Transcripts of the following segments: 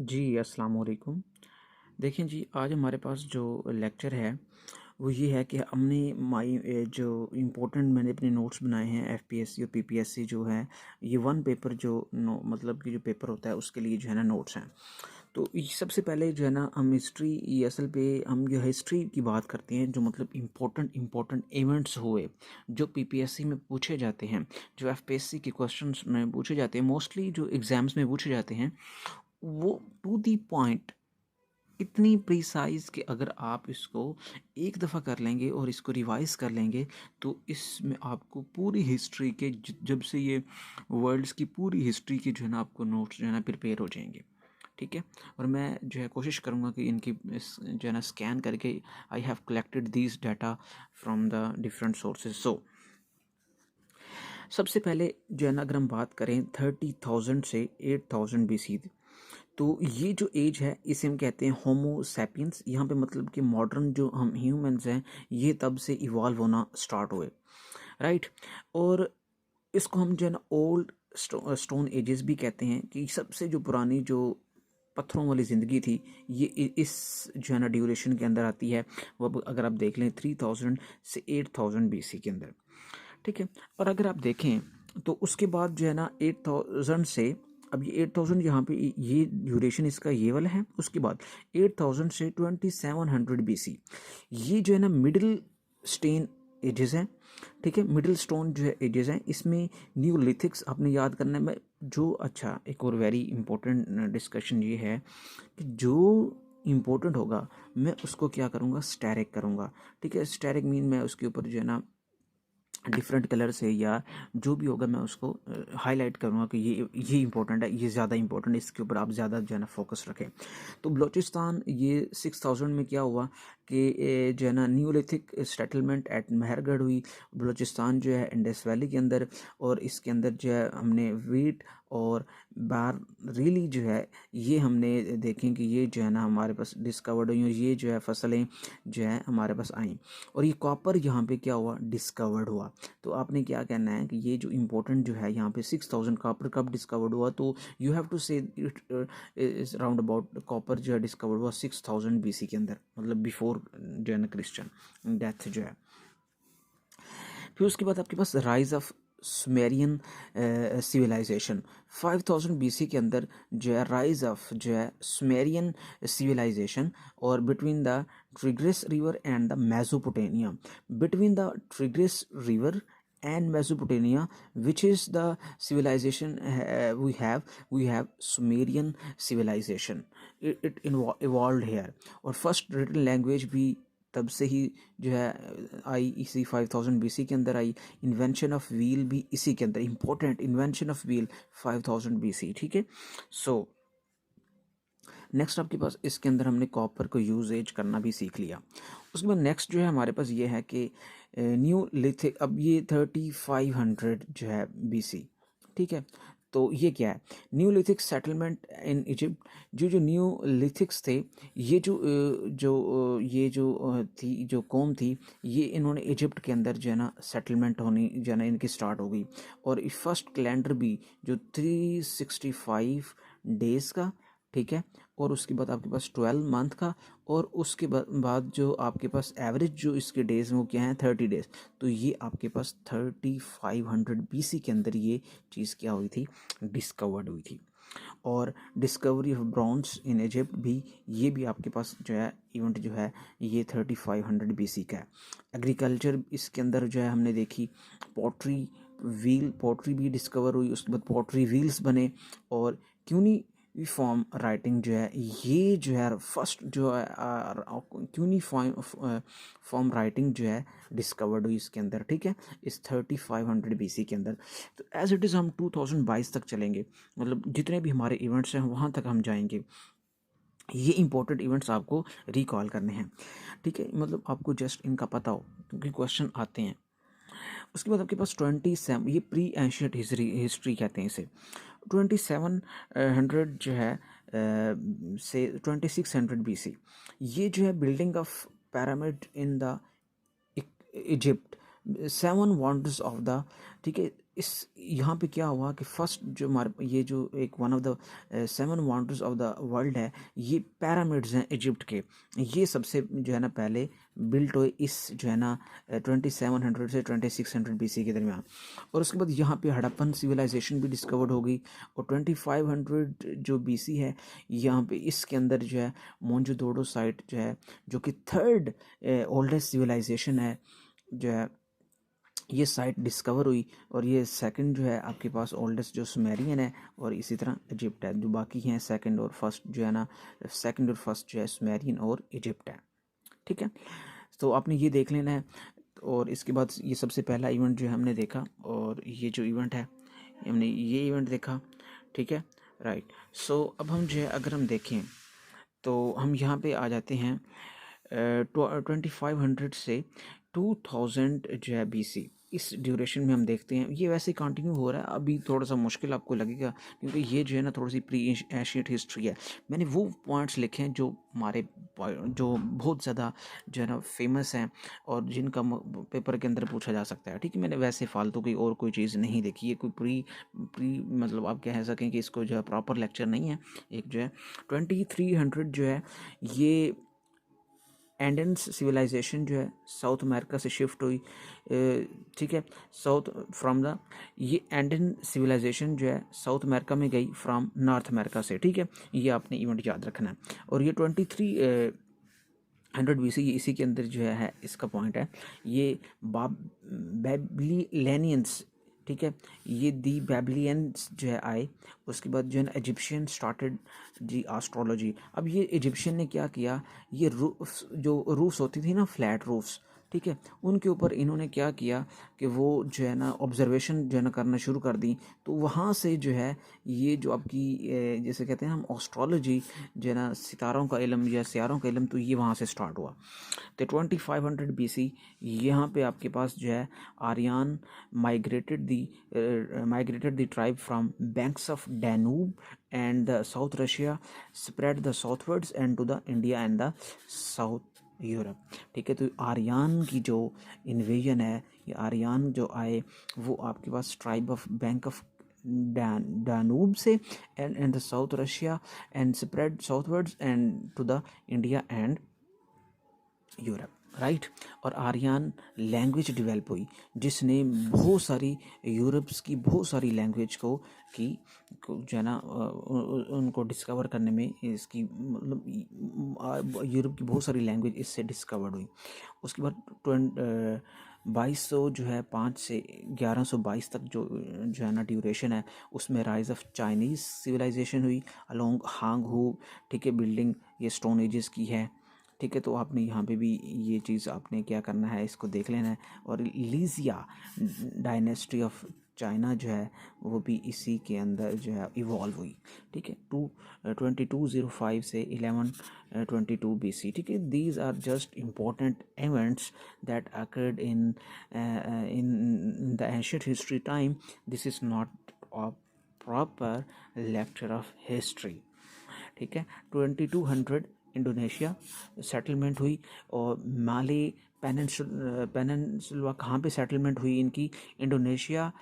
जी, अस्सलाम वालेकुम। देखें जी, आज हमारे पास जो लेक्चर है, वो ये है कि हमने जो इम्पोर्टेंट मैंने अपने नोट्स बनाए हैं एफपीएससी और पीपीएससी जो है, ये वन पेपर जो नो मतलब कि जो पेपर होता है उसके लिए जो है ना नोट्स हैं। तो सबसे पहले जो है ना हम हिस्ट्री ईएसएल पे हम जो हिस्ट्री की बात करते हैं, जो मतलब इम्पोर्टेंट इवेंट्स हुए, जो पीपीएससी में पूछे जाते हैं, जो एफपीएससी के क्वेश्चंस में पूछे जाते हैं, मोस्टली जो एग्ज़ाम्स में पूछे जाते हैं, वो टू दी पॉइंट इतनी प्रिसाइज कि अगर आप इसको एक दफ़ा कर लेंगे और इसको रिवाइज कर लेंगे तो इसमें आपको पूरी हिस्ट्री के जब से ये वर्ल्ड्स की पूरी हिस्ट्री के जो है ना आपको नोट्स जो है ना प्रिपेयर हो जाएंगे। ठीक है। और मैं जो है कोशिश करूँगा कि इनकी जो है ना स्कैन करके I have collected these data from the different sources. So सबसे पहले जो है ना अगर हम बात करें 30,000 से 8,000 BC, तो ये जो एज है इसे हम कहते हैं होमो सैपियंस। यहाँ पे मतलब कि मॉडर्न जो हम ह्यूमंस हैं ये तब से इवॉल्व होना स्टार्ट हुए, राइट। और इसको हम जो है ना ओल्ड स्टोन एजेस भी कहते हैं कि सबसे जो पुरानी जो पत्थरों वाली ज़िंदगी थी ये इस जो है ना ड्यूरेशन के अंदर आती है। वो अगर आप देख लें 3000 से 8000 BC के अंदर। ठीक है। और अगर आप देखें तो उसके बाद जो है ना 8000 से अब ये 8000 यहाँ पे ये ड्यूरेशन इसका ये वाला है। उसके बाद 8000 से 2700 BC ये जो है ना मिडिल स्टेन एजेस हैं। ठीक है। मिडिल स्टोन जो है एजेस हैं, इसमें न्यूलिथिक्स आपने याद करना है। मैं जो अच्छा एक और वेरी इंपॉर्टेंट डिस्कशन ये है कि जो इम्पोर्टेंट होगा मैं उसको क्या करूँगा, स्टैरिक करूँगा। ठीक है। स्टैरिक मीन मैं उसके ऊपर जो है ना डिफरेंट कलर से या जो भी होगा मैं उसको हाईलाइट करूँगा कि ये इंपॉर्टेंट है, ये ज़्यादा इंपॉर्टेंट है, इसके ऊपर आप ज़्यादा जो है ना फोकस रखें। तो बलूचिस्तान ये 6000 में क्या हुआ कि जो है ना न्यूलिथिक सेटलमेंट एट मेहरगढ़ हुई। बलूचिस्तान जो है इंडस वैली के अंदर, और इसके अंदर जो है हमने वीट और बार रियली जो है ये हमने देखें कि ये जो है ना हमारे पास डिस्कवर्ड हुई और ये जो है फसलें जो है हमारे पास आई। और ये कॉपर यहाँ पे क्या हुआ, डिस्कवर्ड हुआ। तो आपने क्या कहना है कि ये जो इम्पोर्टेंट जो है यहाँ पे 6000 कॉपर कब डिस्कवर्ड हुआ, तो यू हैव टू से it is round about copper जो है डिस्कवर्ड हुआ 6000 BC के अंदर, मतलब बिफोर जो है ना क्रिश्चियन डेथ जो है। फिर उसके बाद आपके पास rise of Sumerian civilization 5000 BC के अंदर जो है राइज ऑफ जो है सुमेरियन सिविलाइजेशन। और between the Tigris river and the Mesopotamia, between the Tigris river and Mesopotamia, which is the civilization we have Sumerian civilization. It evolved here, और first written language भी तब से ही जो है आई, इसी 5000 BC के अंदर आई। इन्वेंशन ऑफ व्हील भी इसी के अंदर, important invention of wheel 5000 BC। ठीक है। सो नेक्स्ट आपके पास इसके अंदर हमने कॉपर को यूजेज करना भी सीख लिया। उसके बाद नेक्स्ट जो है हमारे पास ये है कि न्यू लिथिक, अब ये 3500 जो है BC। ठीक है। तो ये क्या है, new lithic settlement in Egypt. जो न्यू लिथिक्स थे, ये जो थी जो कौम थी, ये इन्होंने इजिप्ट के अंदर जो है ना सेटलमेंट होनी जो है ना इनकी स्टार्ट हो गई। और फर्स्ट कैलेंडर भी जो 365 डेज़ का, ठीक है, और उसके बाद आपके पास 12 मंथ का, और उसके बाद जो आपके पास एवरेज जो इसके डेज़ हैं वो क्या हैं, 30 डेज़। तो ये आपके पास 3500 BC के अंदर ये चीज़ क्या हुई थी, डिस्कवर्ड हुई थी। और discovery of bronze in Egypt भी, ये भी आपके पास जो है इवेंट जो है ये 3500 BC का है। एग्रीकल्चर इसके अंदर जो है हमने देखी, पॉटरी भी डिस्कवर हुई। उसके बाद पॉटरी व्हील्स बने, और क्यूनी फॉर्म राइटिंग जो है ये जो है फर्स्ट जो है क्यूनी फॉर्म राइटिंग जो है डिस्कवर्ड हुई इसके अंदर। ठीक है, इस 3500 BC के अंदर। तो एज इट इज़ हम 2022 तक चलेंगे, मतलब जितने भी हमारे इवेंट्स हैं वहाँ तक हम जाएंगे। ये इंपॉर्टेंट इवेंट्स आपको रिकॉल करने हैं। ठीक है, मतलब आपको जस्ट इनका पता हो क्योंकि क्वेश्चन आते हैं। उसके बाद आपके पास 27, ये प्री एंशियंट हिस्ट्री कहते हैं इसे। 2700 जो है से 2600 BC, ये जो है building of pyramid in the Egypt, 7 wonders of the. ठीक है, इस यहाँ पे क्या हुआ कि फर्स्ट जो हमारे ये जो एक one of the 7 wonders of the world है, ये पिरामिड्स हैं इजिप्ट के। ये सबसे जो है ना पहले बिल्ट हुए इस जो है ना 2700 से 2600 BC के दरमियान। और उसके बाद यहाँ पे हड़प्पन सिविलाइजेशन भी डिस्कवर्ड हो गई। और 2500 जो BC है, यहाँ पे इसके अंदर जो है मोनजोदड़ो साइट जो है, जो कि थर्ड ओल्डेस्ट सिविलाइजेशन है जो है, ये साइट डिस्कवर हुई। और ये सेकंड जो है आपके पास ओल्डेस्ट जो सुमेरियन है, और इसी तरह इजिप्ट है। जो बाकी हैं सेकंड और फर्स्ट जो है ना, सेकंड और फर्स्ट जो है सुमेरियन और इजिप्ट है। ठीक है, तो आपने ये देख लेना है। और इसके बाद ये सबसे पहला इवेंट जो है हमने देखा, और ये जो इवेंट है हमने ये इवेंट देखा। ठीक है, राइट। सो अब हम जो है अगर हम देखें तो हम यहाँ पे आ जाते हैं 2500 से 2000 जो है BC, इस ड्यूरेशन में हम देखते हैं। ये वैसे कंटिन्यू हो रहा है। अभी थोड़ा सा मुश्किल आपको लगेगा क्योंकि ये जो है ना थोड़ी सी प्री एशियंट हिस्ट्री है। मैंने वो पॉइंट्स लिखे हैं जो हमारे जो बहुत ज़्यादा जो है ना फेमस हैं और जिनका पेपर के अंदर पूछा जा सकता है। ठीक है, मैंने वैसे फालतू की और कोई चीज़ नहीं देखी है। कोई प्री मतलब आप कह सकें कि इसको जो है प्रॉपर लेक्चर नहीं है। एक जो है 2300 जो है ये एंडेंस सिविलाइजेशन जो है साउथ अमेरिका से शिफ्ट हुई। ठीक है, साउथ फ्रॉम द ये एंडेन सिविलाइजेशन जो है साउथ अमेरिका में गई फ्रॉम नॉर्थ अमेरिका से। ठीक है, ये आपने इवेंट याद रखना है। और ये 2300 BC ये इसी के अंदर जो है इसका पॉइंट है। ये बैबिलियनियंस, ठीक है, ये दी बैबिलियंस जो है आए। उसके बाद जो है ना इजिप्शियन स्टार्टेड जी एस्ट्रोलॉजी। अब ये इजिप्शियन ने क्या किया, ये रूफ्स जो रूफ्स होती थी ना, फ्लैट रूफ्स, ठीक है, उनके ऊपर इन्होंने क्या किया कि वो जो है ना ऑब्जर्वेशन जो है ना करना शुरू कर दी। तो वहाँ से जो है ये जो आपकी जैसे कहते हैं हम एस्ट्रोलॉजी जो है ना सितारों का इल्म या सियारों का इल्म, तो ये वहाँ से स्टार्ट हुआ। तो 2500 BC यहाँ पे आपके पास जो है Aryan migrated the tribe from banks of Danube and the south Russia, spread the southwards and to the India and the south Europe. ठीक है, तो आर्यन की जो इन्वेजन है, ये आर्यन जो आए वो आपके पास tribe of bank of Danube से and the south Russia and spread southwards and to the India and Europe, right. और आर्यन लैंग्वेज डेवलप हुई जिसने बहुत सारी यूरोप्स की बहुत सारी लैंग्वेज को जो है ना उनको डिस्कवर करने में इसकी मतलब यूरोप की बहुत सारी लैंग्वेज इससे डिस्कवर्ड हुई। उसके बाद 2200 जो है 5 से 1122 तक जो है ना ड्यूरेशन है, उसमें राइज ऑफ चाइनीज़ सिविलाइजेशन हुई अलोंग हांग हू। ठीक है, बिल्डिंग ये स्टोन एजेस की है। ठीक है, तो आपने यहाँ पे भी ये चीज़ आपने क्या करना है, इसको देख लेना है। और लीजिया डायनेस्टी ऑफ चाइना जो है वो भी इसी के अंदर जो है इवॉल्व हुई। ठीक है, 2205 से 1122 BC। ठीक है, these are just important events that occurred in the ancient history time. This is not a proper lecture of history. ठीक है, 2200 इंडोनेशिया सेटलमेंट हुई। और माले पेनिनसुला कहाँ पे सेटलमेंट हुई इनकी, इंडोनेशिया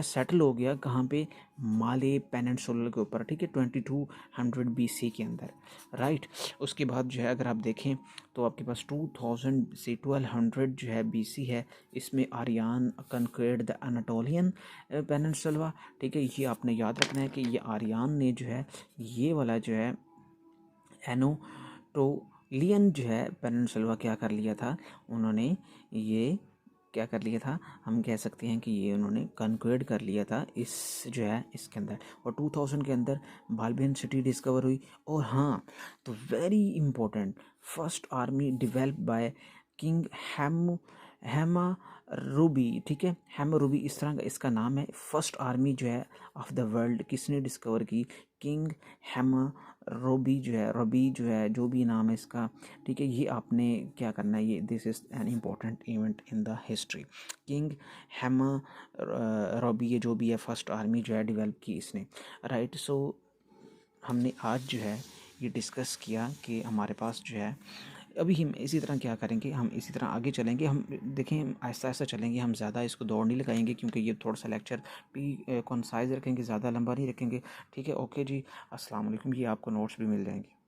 सेटल हो गया कहाँ पे, माले पेनिनसुला के ऊपर। ठीक है, 2200 BC के अंदर, राइट। उसके बाद जो है अगर आप देखें तो आपके पास 2000 से 1200 जो है BC है, इसमें आर्यन कनक्वेर्ड द अनाटोलियन पेनिनसुला। ठीक है, ये आपने याद रखना है कि ये आर्यन ने जो है ये वाला जो है एनाटोलियन जो है पेनिनसुला क्या कर लिया था, उन्होंने ये क्या कर लिया था, हम कह सकते हैं कि ये उन्होंने कन्क्वेर्ड कर लिया था इस जो है इसके अंदर। और 2000 के अंदर बाल्बियन सिटी डिस्कवर हुई। और हाँ, तो very important, first army develop by king Hammurabi. ठीक है, हैमारूबी इस तरह का इसका नाम है। फर्स्ट आर्मी जो है ऑफ द वर्ल्ड किसने डिस्कवर की, किंग हैमारूबी जो है, रबी जो है, जो भी नाम है इसका। ठीक है, ये आपने क्या करना है, ये this is an important event in the history. King Hammurabi ये जो भी है फर्स्ट आर्मी जो है डिवेल्प की इसने, राइट। सो हमने आज जो है ये डिस्कस किया कि हमारे पास जो है अभी हम इसी तरह क्या करेंगे, हम इसी तरह आगे चलेंगे। हम देखें आहिस्ता आहिस्ता चलेंगे, हम ज़्यादा इसको दौड़ नहीं लगाएंगे क्योंकि ये थोड़ा सा लेक्चर भी कंसाइज रखेंगे, ज़्यादा लंबा नहीं रखेंगे। ठीक है, ओके जी, अस्सलाम वालेकुम। ये आपको नोट्स भी मिल जाएंगे।